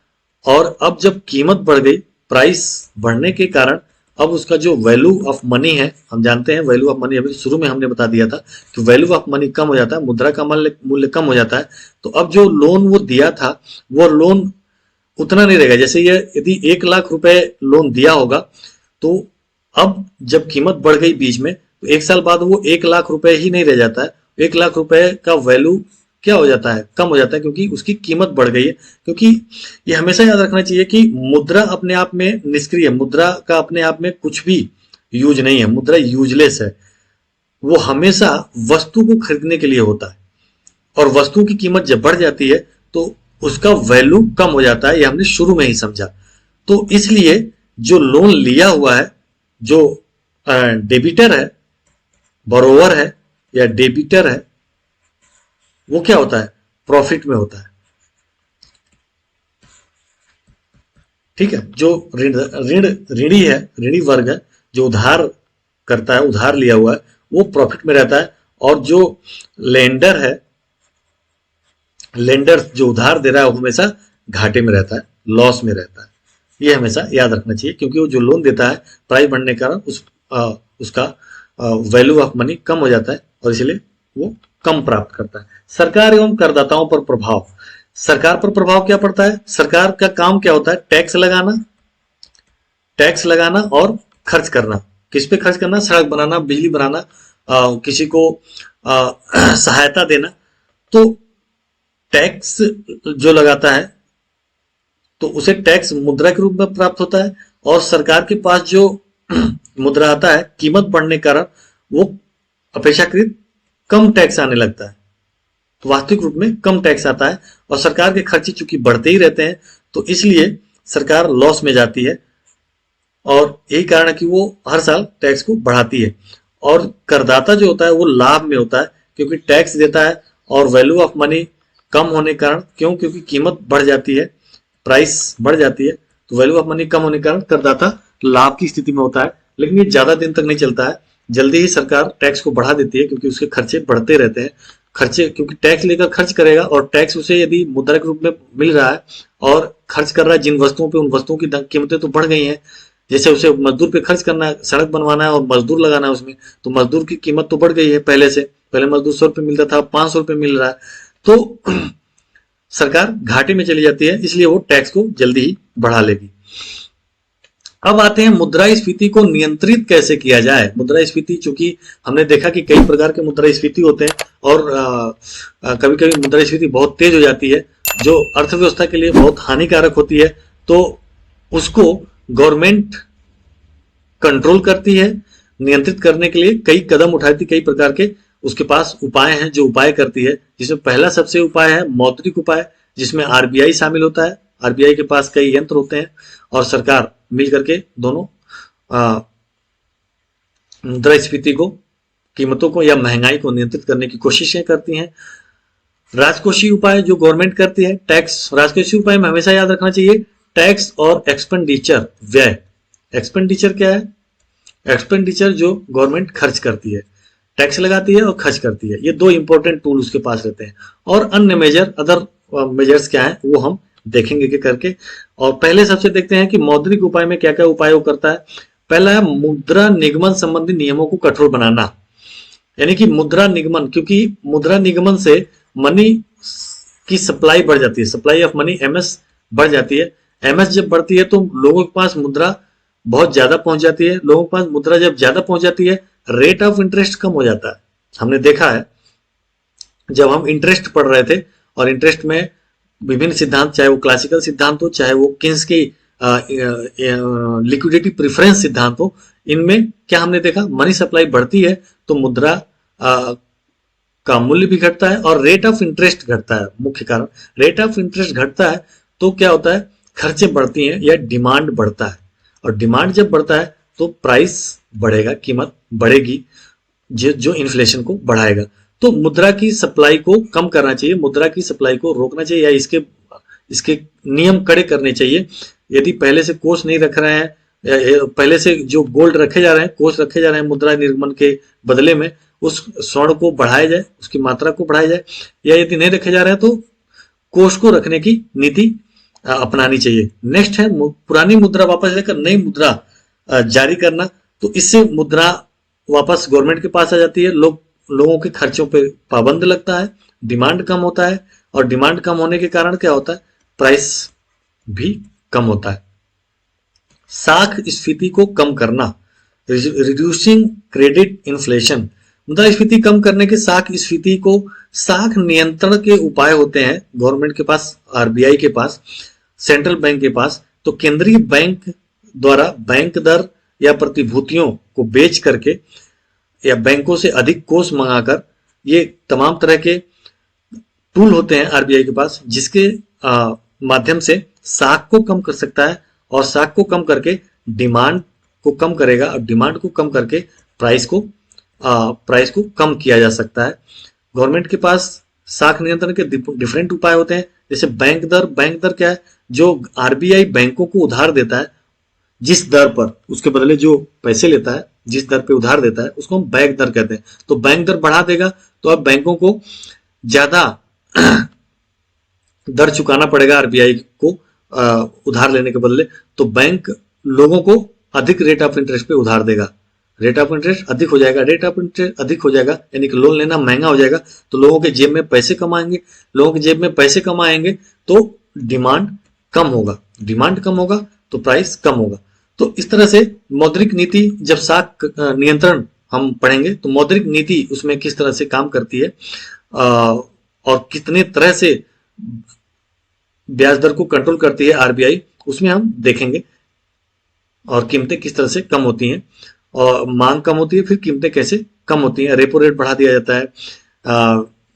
और अब जब कीमत बढ़ गई, प्राइस बढ़ने के कारण अब उसका जो वैल्यू ऑफ मनी है, हम जानते हैं वैल्यू ऑफ मनी, अभी शुरू में हमने बता दिया था कि वैल्यू ऑफ मनी कम हो जाता है, मुद्रा का मूल्य कम हो जाता है। तो अब जो लोन वो दिया था, वो लोन उतना नहीं रहेगा। जैसे ये यदि 1 लाख रुपए लोन दिया होगा, तो अब जब कीमत बढ़ गई बीच में, तो 1 साल बाद वो 1 लाख रुपए ही नहीं रह जाता है, 1 लाख रुपए का वैल्यू क्या हो जाता है, कम हो जाता है, क्योंकि उसकी कीमत बढ़ गई है। क्योंकि ये हमेशा याद रखना चाहिए कि मुद्रा अपने आप में निष्क्रिय है, मुद्रा का अपने आप में कुछ भी यूज नहीं है, मुद्रा यूजलेस है। वो हमेशा वस्तु को खरीदने के लिए होता है, और वस्तु की कीमत जब बढ़ जाती है तो उसका वैल्यू कम हो जाता है, ये हमने शुरू में ही समझा। तो इसलिए जो लोन लिया हुआ है, जो डेबिटर है, बोरोवर है या डेबिटर है, वो क्या होता है, प्रॉफिट में होता है। ठीक है, जो ऋण ऋण ऋणी है, ऋणी वर्ग है, जो उधार करता है, उधार लिया हुआ है, वो प्रॉफिट में रहता है। और जो लेंडर है, लेंडर जो उधार दे रहा है, वो हमेशा घाटे में रहता है, लॉस में रहता है। ये हमेशा याद रखना चाहिए, क्योंकि वो जो लोन देता है, प्राइस बढ़ने के कारण उसका वैल्यू ऑफ मनी कम हो जाता है, और इसलिए वो कम प्राप्त करता है। सरकार एवं करदाताओं पर प्रभाव। सरकार पर प्रभाव क्या पड़ता है? सरकार का काम क्या होता है? टैक्स लगाना और खर्च करना। किस पे खर्च करना? सड़क बनाना, बिजली बनाना, किसी को सहायता देना। तो टैक्स जो लगाता है, तो उसे टैक्स मुद्रा के रूप में प्राप्त होता है, और सरकार के पास जो मुद्रा आता है, कीमत बढ़ने के कारण वो अपेक्षाकृत कम टैक्स आने लगता है। तो वास्तविक रूप में कम टैक्स आता है, और सरकार के खर्चे चूंकि बढ़ते ही रहते हैं, तो इसलिए सरकार लॉस में जाती है, और यही कारण है कि वो हर साल टैक्स को बढ़ाती है। और करदाता जो होता है वो लाभ में होता है, क्योंकि टैक्स देता है और वैल्यू ऑफ मनी कम होने के कारण, क्योंकि कीमत बढ़ जाती है, प्राइस बढ़ जाती है, तो वैल्यू ऑफ मनी कम होने के कारण करदाता लाभ की स्थिति में होता है। लेकिन ये ज्यादा दिन तक नहीं चलता है, जल्दी ही सरकार टैक्स को बढ़ा देती है, क्योंकि उसके खर्चे बढ़ते रहते हैं। खर्चे, क्योंकि टैक्स लेकर खर्च करेगा, और टैक्स उसे यदि मुद्रा के रूप में मिल रहा है और खर्च कर रहा है जिन वस्तुओं पे, उन वस्तुओं की कीमतें तो बढ़ गई हैं। जैसे उसे मजदूर पे खर्च करना है, सड़क बनवाना है और मजदूर लगाना है उसमें, तो मजदूर की कीमत तो बढ़ गई है पहले से। पहले मजदूर 100 रुपये मिलता था, 500 रुपये मिल रहा है, तो सरकार घाटे में चली जाती है, इसलिए वो टैक्स को जल्दी ही बढ़ा लेगी। अब आते हैं मुद्रास्फीति को नियंत्रित कैसे किया जाए। मुद्रास्फीति, चूंकि हमने देखा कि कई प्रकार के मुद्रास्फीति होते हैं, और कभी कभी मुद्रास्फीति बहुत तेज हो जाती है, जो अर्थव्यवस्था के लिए बहुत हानिकारक होती है, तो उसको गवर्नमेंट कंट्रोल करती है। नियंत्रित करने के लिए कई कदम उठाती, कई प्रकार के उसके पास उपाय हैं जो उपाय करती है, जिसमें पहला सबसे उपाय है मौद्रिक उपाय, जिसमें आरबीआई शामिल होता है। आरबीआई के पास कई यंत्र होते हैं, और सरकार मिल करके दोनों मुद्रास्फीति को, कीमतों को या महंगाई को नियंत्रित करने की कोशिशें करती हैं। राजकोषीय उपाय जो गवर्नमेंट करती है, टैक्स। राजकोषीय उपाय में हमेशा याद रखना चाहिए टैक्स और एक्सपेंडिचर, व्यय। एक्सपेंडिचर क्या है? एक्सपेंडिचर जो गवर्नमेंट खर्च करती है, टैक्स लगाती है और खर्च करती है, ये दो इंपॉर्टेंट टूल उसके पास रहते हैं। और अन्य मेजर, अदर मेजर्स क्या है, वो हम देखेंगे कि करके। और पहले सबसे देखते हैं कि मौद्रिक उपाय में क्या क्या उपाय वो करता है। पहला है मुद्रा निगमन संबंधी नियमों को कठोर बनाना, यानी कि मुद्रा निगमन, क्योंकि मुद्रा निगमन से मनी की सप्लाई बढ़ जाती है, सप्लाई ऑफ मनी, एमएस बढ़ जाती है। एमएस जब बढ़ती है तो लोगों के पास मुद्रा बहुत ज्यादा पहुंच जाती है। लोगों के पास मुद्रा जब ज्यादा पहुंच जाती है, रेट ऑफ इंटरेस्ट कम हो जाता है। हमने देखा है जब हम इंटरेस्ट पढ़ रहे थे, और इंटरेस्ट में विभिन्न सिद्धांत, चाहे वो क्लासिकल सिद्धांत हो, चाहे वो किन्स की लिक्विडिटी प्रेफरेंस सिद्धांत हो, इनमें क्या हमने देखा, मनी सप्लाई बढ़ती है तो मुद्रा का मूल्य भी घटता है, और रेट ऑफ इंटरेस्ट घटता है। मुख्य कारण, रेट ऑफ इंटरेस्ट घटता है तो क्या होता है, खर्चे बढ़ती हैं या डिमांड बढ़ता है, और डिमांड जब बढ़ता है तो प्राइस बढ़ेगा, कीमत बढ़ेगी, जो इन्फ्लेशन को बढ़ाएगा। तो मुद्रा की सप्लाई को कम करना चाहिए, मुद्रा की सप्लाई को रोकना चाहिए, या इसके नियम कड़े करने चाहिए। यदि पहले से कोष नहीं रख रहे हैं, पहले से जो गोल्ड रखे जा रहे हैं, कोष रखे जा रहे हैं मुद्रा निर्गमन के बदले में, उस स्वर्ण को बढ़ाया जाए, उसकी मात्रा को बढ़ाया जाए। या यदि नहीं रखे जा रहे हैं तो कोष को रखने की नीति अपनानी चाहिए। नेक्स्ट है पुरानी मुद्रा वापस लेकर नई मुद्रा जारी करना। तो इससे मुद्रा वापस गवर्नमेंट के पास आ जाती है, लोगों के खर्चों पे पाबंद लगता है, डिमांड कम होता है, और डिमांड कम होने के कारण क्या होता है, प्राइस भी कम होता है। साख स्फीति को कम करना, रिड्यूसिंग क्रेडिट इन्फ्लेशन। मुद्रास्फीति कम करने के साख स्फीति को साख नियंत्रण के उपाय होते हैं गवर्नमेंट के पास, आरबीआई के पास, सेंट्रल बैंक के पास। तो केंद्रीय बैंक द्वारा बैंक दर या प्रतिभूतियों को बेच करके या बैंकों से अधिक कोष मंगाकर, ये तमाम तरह के टूल होते हैं आरबीआई के पास, जिसके माध्यम से साख को कम कर सकता है और साख को कम करके डिमांड को कम करेगा और डिमांड को कम करके प्राइस को कम किया जा सकता है। गवर्नमेंट के पास साख नियंत्रण के डिफरेंट उपाय होते हैं, जैसे बैंक दर क्या है? जो आरबीआई बैंकों को उधार देता है, जिस दर पर उसके बदले जो पैसे लेता है, जिस दर पे उधार देता है, उसको हम बैंक दर कहते हैं। तो बैंक दर बढ़ा देगा तो अब बैंकों को ज्यादा दर चुकाना पड़ेगा आरबीआई को उधार लेने के बदले। तो बैंक लोगों को अधिक रेट ऑफ इंटरेस्ट पे उधार देगा, रेट ऑफ इंटरेस्ट अधिक हो जाएगा, रेट ऑफ इंटरेस्ट अधिक हो जाएगा यानी कि लोन लेना महंगा हो जाएगा। तो लोगों के जेब में पैसे कम आएंगे, लोगों के जेब में पैसे कम आएंगे तो डिमांड कम होगा, डिमांड कम होगा तो प्राइस कम होगा। तो इस तरह से मौद्रिक नीति, जब साख नियंत्रण हम पढ़ेंगे तो मौद्रिक नीति उसमें किस तरह से काम करती है और कितने तरह से ब्याज दर को कंट्रोल करती है आरबीआई, उसमें हम देखेंगे। और कीमतें किस तरह से कम होती हैं और मांग कम होती है, फिर कीमतें कैसे कम होती हैं। रेपो रेट बढ़ा दिया जाता है,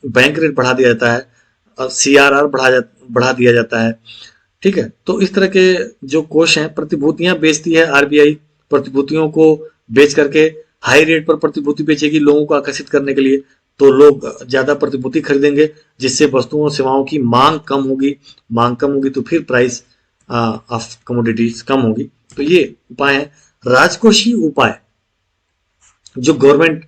बैंक रेट बढ़ा दिया जाता है, सीआरआर बढ़ा दिया जाता है, ठीक है। तो इस तरह के जो कोष हैं, प्रतिभूतियां बेचती है आरबीआई, प्रतिभूतियों को बेच करके हाई रेट पर प्रतिभूति बेचेगी लोगों को आकर्षित करने के लिए। तो लोग ज्यादा प्रतिभूति खरीदेंगे, जिससे वस्तुओं और सेवाओं की मांग कम होगी तो फिर प्राइस ऑफ कमोडिटीज कम होगी। तो ये उपाय है। राजकोषीय उपाय जो गवर्नमेंट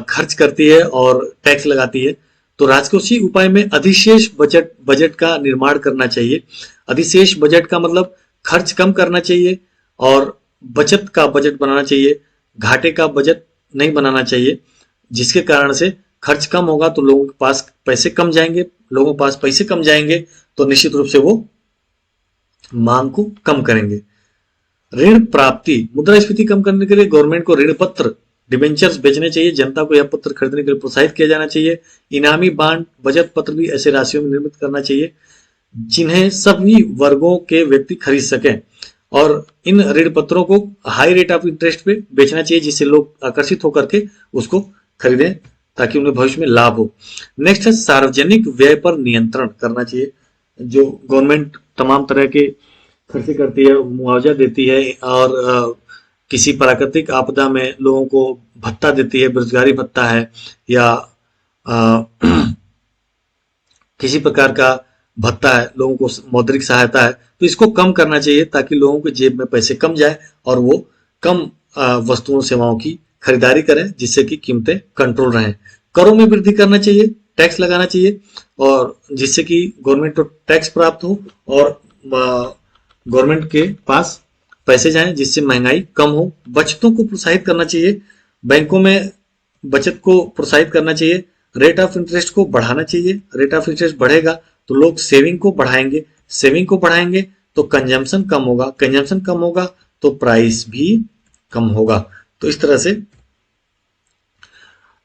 खर्च करती है और टैक्स लगाती है, तो राजकोषीय उपाय में अधिशेष बजट का निर्माण करना चाहिए। अधिशेष बजट का मतलब खर्च कम करना चाहिए और बचत का बजट बनाना चाहिए, घाटे का बजट नहीं बनाना चाहिए, जिसके कारण से खर्च कम होगा तो लोगों के पास पैसे कम जाएंगे, लोगों के पास पैसे कम जाएंगे तो निश्चित रूप से वो मांग को कम करेंगे। ऋण प्राप्ति, मुद्रास्फीति कम करने के लिए गवर्नमेंट को ऋण पत्र, डिबेंचर्स बेचने चाहिए, जनता को यह पत्र खरीदने के लिए प्रोत्साहित किया जाना चाहिए। इनामी बांड, बचत पत्र भी ऐसे राशियों में निर्मित करना चाहिए जिन्हें सभी वर्गों के व्यक्ति खरीद सकें और इन ऋण पत्रों को हाई रेट ऑफ इंटरेस्ट पे बेचना चाहिए, जिससे लोग आकर्षित होकर के उसको खरीदें ताकि उन्हें भविष्य में लाभ हो। नेक्स्ट है सार्वजनिक व्यय पर नियंत्रण करना चाहिए। जो गवर्नमेंट तमाम तरह के खर्चे करती है, मुआवजा देती है और किसी प्राकृतिक आपदा में लोगों को भत्ता देती है, बेरोजगारी भत्ता है या किसी प्रकार का भत्ता है, लोगों को मौद्रिक सहायता है, तो इसको कम करना चाहिए ताकि लोगों के जेब में पैसे कम जाए और वो कम वस्तुओं सेवाओं की खरीदारी करें, जिससे कि कीमतें कंट्रोल रहें। करों में वृद्धि करना चाहिए, टैक्स लगाना चाहिए और जिससे कि गवर्नमेंट को टैक्स प्राप्त हो और गवर्नमेंट के पास पैसे जाएं, जिससे महंगाई कम हो। बचतों को प्रोत्साहित करना चाहिए, बैंकों में बचत को प्रोत्साहित करना चाहिए। रेट ऑफ इंटरेस्ट को बढ़ाना चाहिए, रेट ऑफ इंटरेस्ट बढ़ेगा तो लोग सेविंग को बढ़ाएंगे, सेविंग को बढ़ाएंगे तो कंजम्पशन कम होगा, कंजम्पशन कम होगा तो प्राइस भी कम होगा। तो इस तरह से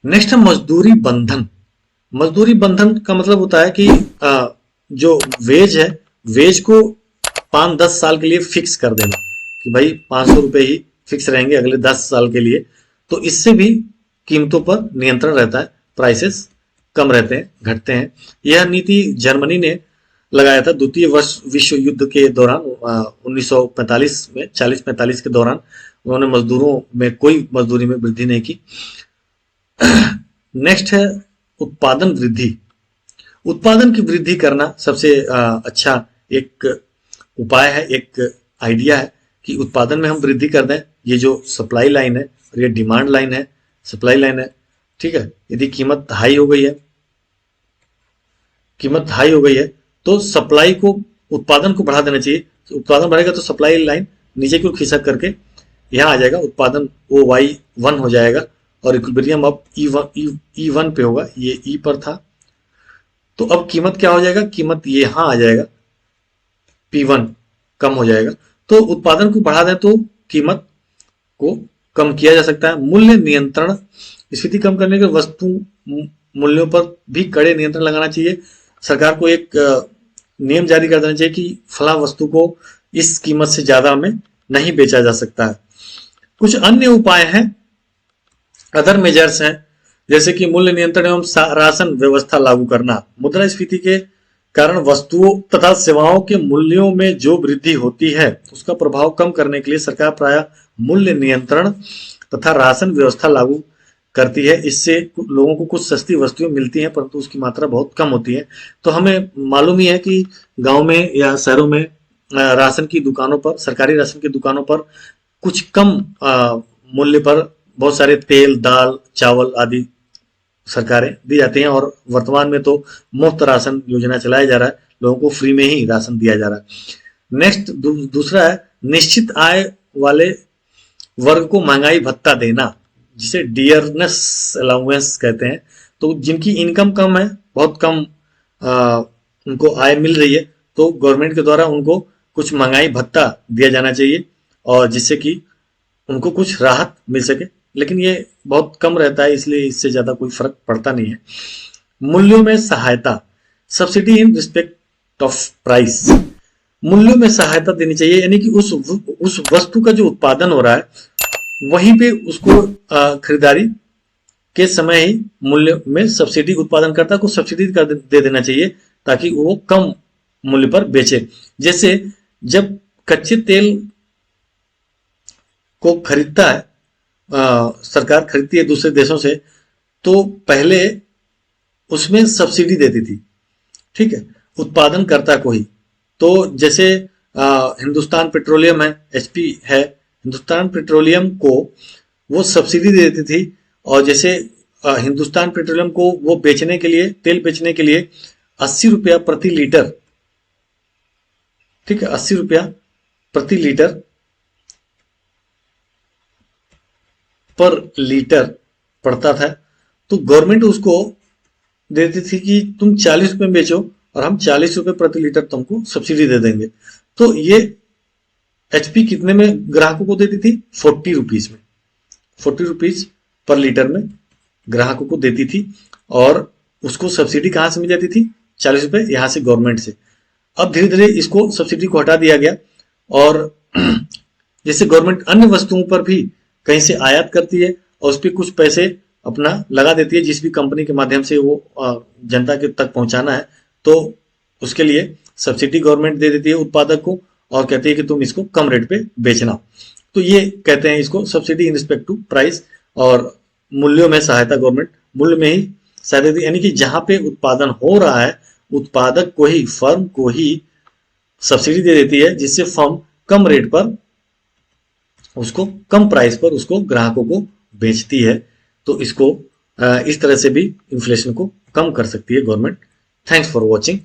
नेक्स्ट है मजदूरी बंधन। मजदूरी बंधन का मतलब होता है कि जो वेज है, वेज को 5-10 साल के लिए फिक्स कर देना कि भाई 500 रुपए ही फिक्स रहेंगे अगले 10 साल के लिए। तो इससे भी कीमतों पर नियंत्रण रहता है, प्राइसेस कम रहते हैं, घटते हैं। यह नीति जर्मनी ने लगाया था द्वितीय विश्व युद्ध के दौरान 1945 में, 40-45 के दौरान उन्होंने मजदूरों में कोई मजदूरी में वृद्धि नहीं की। नेक्स्ट है उत्पादन वृद्धि। उत्पादन की वृद्धि करना सबसे अच्छा एक उपाय है, एक आइडिया है कि उत्पादन में हम वृद्धि कर दें। ये जो सप्लाई लाइन है और ये डिमांड लाइन है, सप्लाई लाइन है, ठीक है। यदि कीमत हाई हो गई है, कीमत हाई हो गई है तो सप्लाई को, उत्पादन को बढ़ा देना चाहिए। उत्पादन बढ़ेगा तो सप्लाई लाइन नीचे की ओर खिसक करके यहाँ आ जाएगा, उत्पादन OY1 हो जाएगा और इक्विलिब्रियम अब E1 पे होगा, ये E पर था। तो अब कीमत क्या हो जाएगा, कीमत यहाँ आ जाएगा, P1 कम हो जाएगा। तो उत्पादन को बढ़ा दें तो कीमत को कम किया जा सकता है। मूल्य नियंत्रण, स्फीति कम करने के वस्तु मूल्यों पर भी कड़े नियंत्रण लगाना चाहिए। सरकार को एक नियम जारी कर देना चाहिए कि फला वस्तु को इस कीमत से ज्यादा में नहीं बेचा जा सकता है। कुछ अन्य उपाय हैं, अदर मेजर्स हैं, जैसे कि मूल्य नियंत्रण एवं राशन व्यवस्था लागू करना। मुद्रास्फीति के कारण वस्तुओं तथा सेवाओं के मूल्यों में जो वृद्धि होती है उसका प्रभाव कम करने के लिए सरकार प्रायः मूल्य नियंत्रण तथा राशन व्यवस्था लागू करती है। इससे लोगों को कुछ सस्ती वस्तुएं मिलती हैं परंतु उसकी मात्रा बहुत कम होती है। तो हमें मालूम ही है कि गांव में या शहरों में राशन की दुकानों पर, सरकारी राशन की दुकानों पर कुछ कम मूल्य पर बहुत सारे तेल, दाल, चावल आदि सरकारें दी जाती हैं और वर्तमान में तो मुफ्त राशन योजना चलाया जा रहा है, लोगों को फ्री में ही राशन दिया जा रहा है। नेक्स्ट दूसरा है निश्चित आय वाले वर्ग को महंगाई भत्ता देना, जिसे डियरनेस अलाउंस कहते हैं। तो जिनकी इनकम कम है, बहुत कम उनको आय मिल रही है, तो गवर्नमेंट के द्वारा उनको कुछ महंगाई भत्ता दिया जाना चाहिए और जिससे कि उनको कुछ राहत मिल सके, लेकिन ये बहुत कम रहता है इसलिए इससे ज्यादा कोई फर्क पड़ता नहीं है। मूल्यों में सहायता, subsidy in respect of price, मूल्यों में सहायता देनी चाहिए, यानी कि उस वस्तु का जो उत्पादन हो रहा है वहीं पे उसको खरीदारी के समय ही मूल्य में सब्सिडी, उत्पादनकर्ता को सब्सिडी दे देना चाहिए ताकि वो कम मूल्य पर बेचे। जैसे जब कच्चे तेल को खरीदता है सरकार खरीदती है दूसरे देशों से, तो पहले उसमें सब्सिडी देती थी, ठीक है, उत्पादनकर्ता को ही। तो जैसे हिंदुस्तान पेट्रोलियम है, एचपी है, हिंदुस्तान पेट्रोलियम को वो सब्सिडी देती थी और जैसे हिंदुस्तान पेट्रोलियम को वो बेचने के लिए, तेल बेचने के लिए 80 रुपया प्रति लीटर, ठीक है, 80 रुपया प्रति लीटर पर लीटर पड़ता था। तो गवर्नमेंट उसको देती थी कि तुम 40 रुपए में बेचो और हम 40 रुपए प्रति लीटर तुमको सब्सिडी दे देंगे। तो ये एचपी कितने में ग्राहकों को देती थी? 40 रुपीज में, 40 रुपीज पर लीटर में ग्राहकों को देती थी और उसको सब्सिडी कहां से मिल जाती थी? 40 रुपए यहां से, गवर्नमेंट से। अब धीरे धीरे इसको सब्सिडी को हटा दिया गया और जैसे गवर्नमेंट अन्य वस्तुओं पर भी कहीं से आयात करती है और उस पर कुछ पैसे अपना लगा देती है, जिस भी कंपनी के माध्यम से वो जनता के तक पहुंचाना है, तो उसके लिए सब्सिडी गवर्नमेंट दे देती है उत्पादक को और कहती है कि तुम इसको कम रेट पे बेचना। तो ये कहते हैं इसको subsidy in respect to price. और मूल्यों में सहायता, गवर्नमेंट मूल्य में ही सहायता देती है, यानी कि जहां पे उत्पादन हो रहा है उत्पादक को ही, फर्म को ही सब्सिडी दे देती है, जिससे फर्म कम रेट पर उसको, कम प्राइस पर उसको ग्राहकों को बेचती है। तो इसको इस तरह से भी इन्फ्लेशन को कम कर सकती है गवर्नमेंट। Thanks for watching.